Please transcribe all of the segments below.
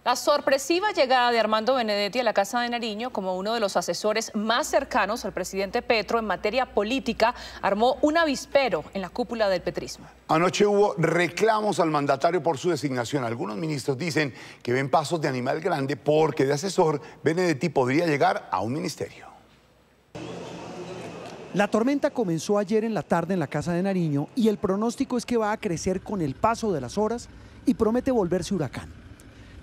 La sorpresiva llegada de Armando Benedetti a la Casa de Nariño como uno de los asesores más cercanos al presidente Petro en materia política armó un avispero en la cúpula del petrismo. Anoche hubo reclamos al mandatario por su designación. Algunos ministros dicen que ven pasos de animal grande porque de asesor Benedetti podría llegar a un ministerio. La tormenta comenzó ayer en la tarde en la Casa de Nariño y el pronóstico es que va a crecer con el paso de las horas y promete volverse huracán.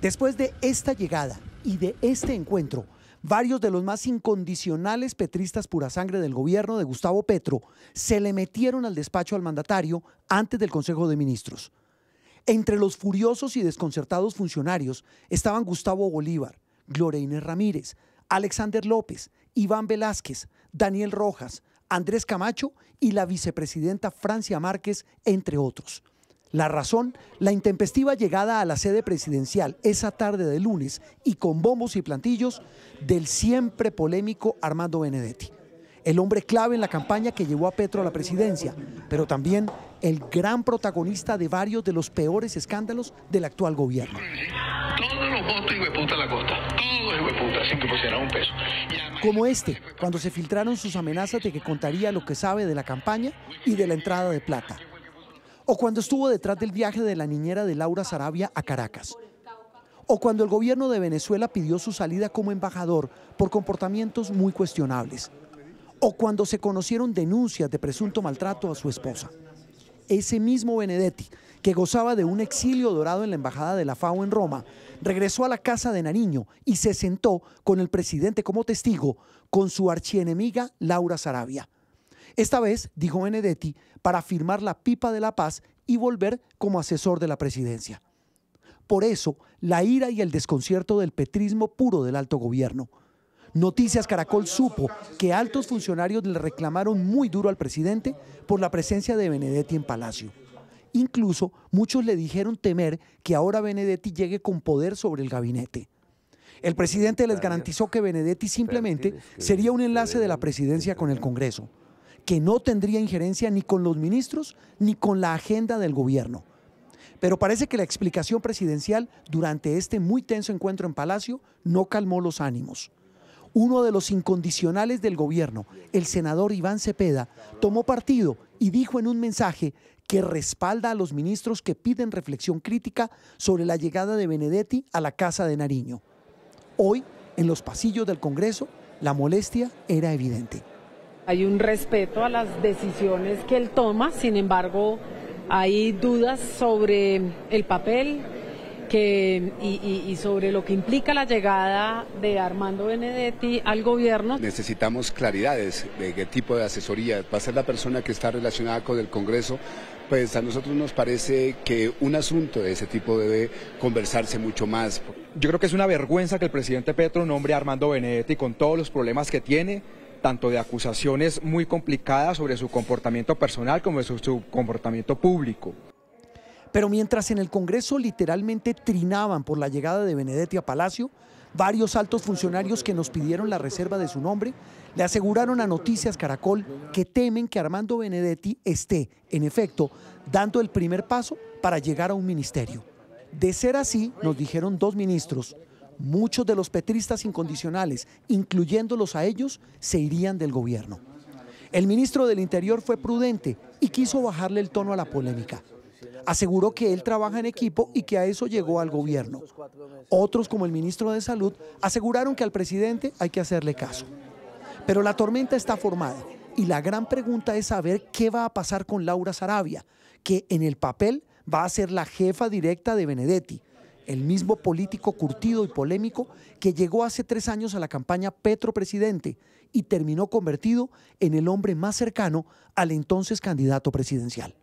Después de esta llegada y de este encuentro, varios de los más incondicionales petristas pura sangre del gobierno de Gustavo Petro se le metieron al despacho al mandatario antes del Consejo de Ministros. Entre los furiosos y desconcertados funcionarios estaban Gustavo Bolívar, Gloria Inés Ramírez, Alexander López, Iván Velázquez, Daniel Rojas, Andrés Camacho y la vicepresidenta Francia Márquez, entre otros. La razón, la intempestiva llegada a la sede presidencial esa tarde de lunes y con bombos y plantillos del siempre polémico Armando Benedetti. El hombre clave en la campaña que llevó a Petro a la presidencia, pero también el gran protagonista de varios de los peores escándalos del actual gobierno. Todos los votos hijueputa la costa, todos hijueputa, sin que pusieran un peso. Como este, cuando se filtraron sus amenazas de que contaría lo que sabe de la campaña y de la entrada de plata. O cuando estuvo detrás del viaje de la niñera de Laura Sarabia a Caracas. O cuando el gobierno de Venezuela pidió su salida como embajador por comportamientos muy cuestionables. O cuando se conocieron denuncias de presunto maltrato a su esposa. Ese mismo Benedetti, que gozaba de un exilio dorado en la embajada de la FAO en Roma, regresó a la Casa de Nariño y se sentó con el presidente como testigo con su archienemiga Laura Sarabia. Esta vez, dijo Benedetti, para firmar la pipa de la paz y volver como asesor de la presidencia. Por eso, la ira y el desconcierto del petrismo puro del alto gobierno. Noticias Caracol supo que altos funcionarios le reclamaron muy duro al presidente por la presencia de Benedetti en Palacio. Incluso muchos le dijeron temer que ahora Benedetti llegue con poder sobre el gabinete. El presidente les garantizó que Benedetti simplemente sería un enlace de la presidencia con el Congreso, que no tendría injerencia ni con los ministros ni con la agenda del gobierno. Pero parece que la explicación presidencial durante este muy tenso encuentro en Palacio no calmó los ánimos. Uno de los incondicionales del gobierno, el senador Iván Cepeda, tomó partido y dijo en un mensaje que respalda a los ministros que piden reflexión crítica sobre la llegada de Benedetti a la Casa de Nariño. Hoy, en los pasillos del Congreso, la molestia era evidente. Hay un respeto a las decisiones que él toma, sin embargo, hay dudas sobre el papel y sobre lo que implica la llegada de Armando Benedetti al gobierno. Necesitamos claridades de qué tipo de asesoría va a ser la persona que está relacionada con el Congreso. Pues a nosotros nos parece que un asunto de ese tipo debe conversarse mucho más. Yo creo que es una vergüenza que el presidente Petro nombre a Armando Benedetti con todos los problemas que tiene, tanto de acusaciones muy complicadas sobre su comportamiento personal como de su comportamiento público. Pero mientras en el Congreso literalmente trinaban por la llegada de Benedetti a Palacio, varios altos funcionarios que nos pidieron la reserva de su nombre le aseguraron a Noticias Caracol que temen que Armando Benedetti esté, en efecto, dando el primer paso para llegar a un ministerio. De ser así, nos dijeron dos ministros, muchos de los petristas incondicionales, incluyéndolos a ellos, se irían del gobierno. El ministro del Interior fue prudente y quiso bajarle el tono a la polémica. Aseguró que él trabaja en equipo y que a eso llegó al gobierno. Otros, como el ministro de Salud, aseguraron que al presidente hay que hacerle caso. Pero la tormenta está formada y la gran pregunta es saber qué va a pasar con Laura Sarabia, que en el papel va a ser la jefa directa de Benedetti, el mismo político curtido y polémico que llegó hace 3 años a la campaña Petro presidente y terminó convertido en el hombre más cercano al entonces candidato presidencial.